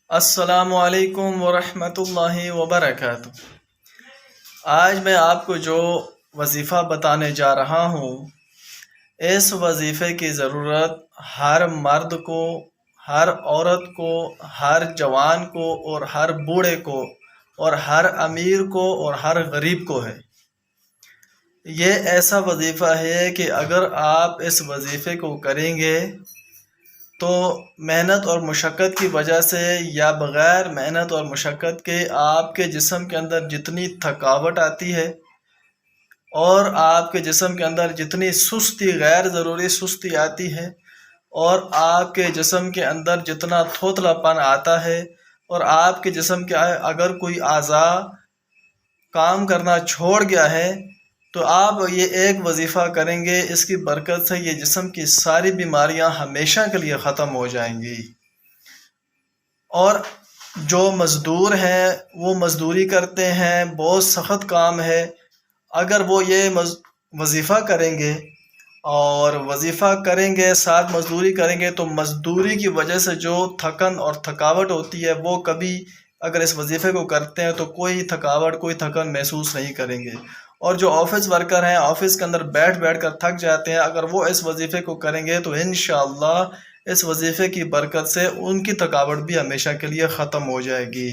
السلام علیکم ورحمۃ اللہ وبرکاتہ۔ آج میں آپ کو جو وظیفہ بتانے جا رہا ہوں، اس وظیفے کی ضرورت ہر مرد کو، ہر عورت کو، ہر جوان کو اور ہر بوڑھے کو اور ہر امیر کو اور ہر غریب کو ہے۔ یہ ایسا وظیفہ ہے کہ اگر آپ اس وظیفے کو کریں گے تو محنت اور مشقت کی وجہ سے یا بغیر محنت اور مشقت کے آپ کے جسم کے اندر جتنی تھکاوٹ آتی ہے اور آپ کے جسم کے اندر جتنی سستی، غیر ضروری سستی آتی ہے، اور آپ کے جسم کے اندر جتنا تھوتلا پن آتا ہے، اور آپ کے جسم کے اگر کوئی اعضاء کام کرنا چھوڑ گیا ہے، تو آپ یہ ایک وظیفہ کریں گے، اس کی برکت سے یہ جسم کی ساری بیماریاں ہمیشہ کے لیے ختم ہو جائیں گی۔ اور جو مزدور ہیں وہ مزدوری کرتے ہیں، بہت سخت کام ہے، اگر وہ یہ وظیفہ کریں گے اور وظیفہ کریں گے ساتھ مزدوری کریں گے تو مزدوری کی وجہ سے جو تھکن اور تھکاوٹ ہوتی ہے وہ کبھی اگر اس وظیفے کو کرتے ہیں تو کوئی تھکاوٹ، کوئی تھکن محسوس نہیں کریں گے۔ اور جو آفس ورکر ہیں، آفس کے اندر بیٹھ بیٹھ کر تھک جاتے ہیں، اگر وہ اس وظیفے کو کریں گے تو انشاءاللہ اس وظیفے کی برکت سے ان کی تھکاوٹ بھی ہمیشہ کے لیے ختم ہو جائے گی۔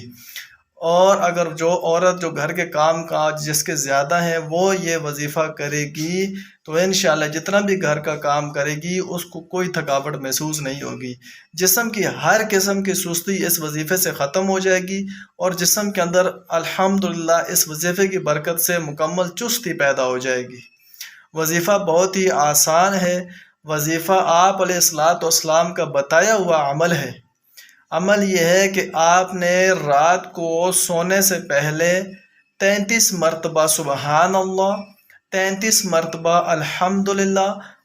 اور اگر جو عورت جو گھر کے کام کاج جس کے زیادہ ہیں وہ یہ وظیفہ کرے گی تو انشاءاللہ جتنا بھی گھر کا کام کرے گی اس کو کوئی تھکاوٹ محسوس نہیں ہوگی۔ جسم کی ہر قسم کی سستی اس وظیفے سے ختم ہو جائے گی، اور جسم کے اندر الحمدللہ اس وظیفے کی برکت سے مکمل چستی پیدا ہو جائے گی۔ وظیفہ بہت ہی آسان ہے۔ وظیفہ آپ علیہ الصلوۃ والسلام کا بتایا ہوا عمل ہے۔ عمل یہ ہے کہ آپ نے رات کو سونے سے پہلے 33 مرتبہ سبحان اللہ، 33 مرتبہ الحمدللہ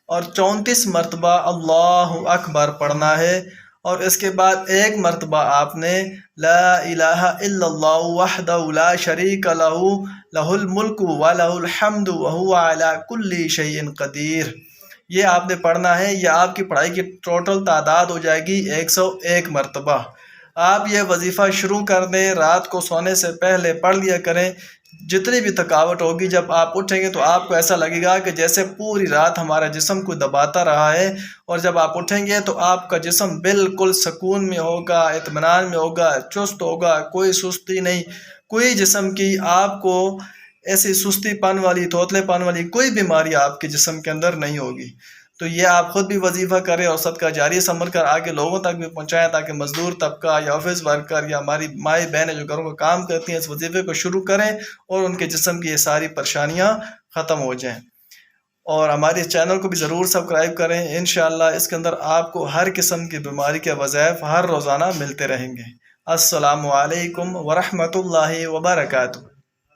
اور 34 مرتبہ اللہ اکبر پڑھنا ہے، اور اس کے بعد ایک مرتبہ آپ نے لا الہ الا اللہ وحدہ لا شریک لہ لہ الملک ولہ الحمد وہو علی کل شیء قدیر، یہ آپ نے پڑھنا ہے۔ یہ آپ کی پڑھائی کی ٹوٹل تعداد ہو جائے گی 101 مرتبہ۔ آپ یہ وظیفہ شروع کر دیں، رات کو سونے سے پہلے پڑھ لیا کریں۔ جتنی بھی تھکاوٹ ہوگی جب آپ اٹھیں گے تو آپ کو ایسا لگے گا کہ جیسے پوری رات ہمارا جسم کو دباتا رہا ہے، اور جب آپ اٹھیں گے تو آپ کا جسم بالکل سکون میں ہوگا، اطمینان میں ہوگا، چست ہوگا، کوئی سستی نہیں، کوئی جسم کی آپ کو ایسی سستی پن والی، توتلے پن والی کوئی بیماری آپ کے جسم کے اندر نہیں ہوگی۔ تو یہ آپ خود بھی وظیفہ کریں اور صدقہ جاریہ سمجھ کر آگے لوگوں تک بھی پہنچائیں، تاکہ مزدور طبقہ یا آفس ورکر یا ہماری مائیں بہنیں جو گھروں کا کام کرتی ہیں اس وظیفے کو شروع کریں اور ان کے جسم کی یہ ساری پریشانیاں ختم ہو جائیں۔ اور ہمارے چینل کو بھی ضرور سبسکرائب کریں، انشاءاللہ اس کے اندر آپ کو ہر قسم کی بیماری کے وظائف ہر روزانہ ملتے رہیں گے۔ السلام علیکم ورحمۃ اللہ وبرکاتہ۔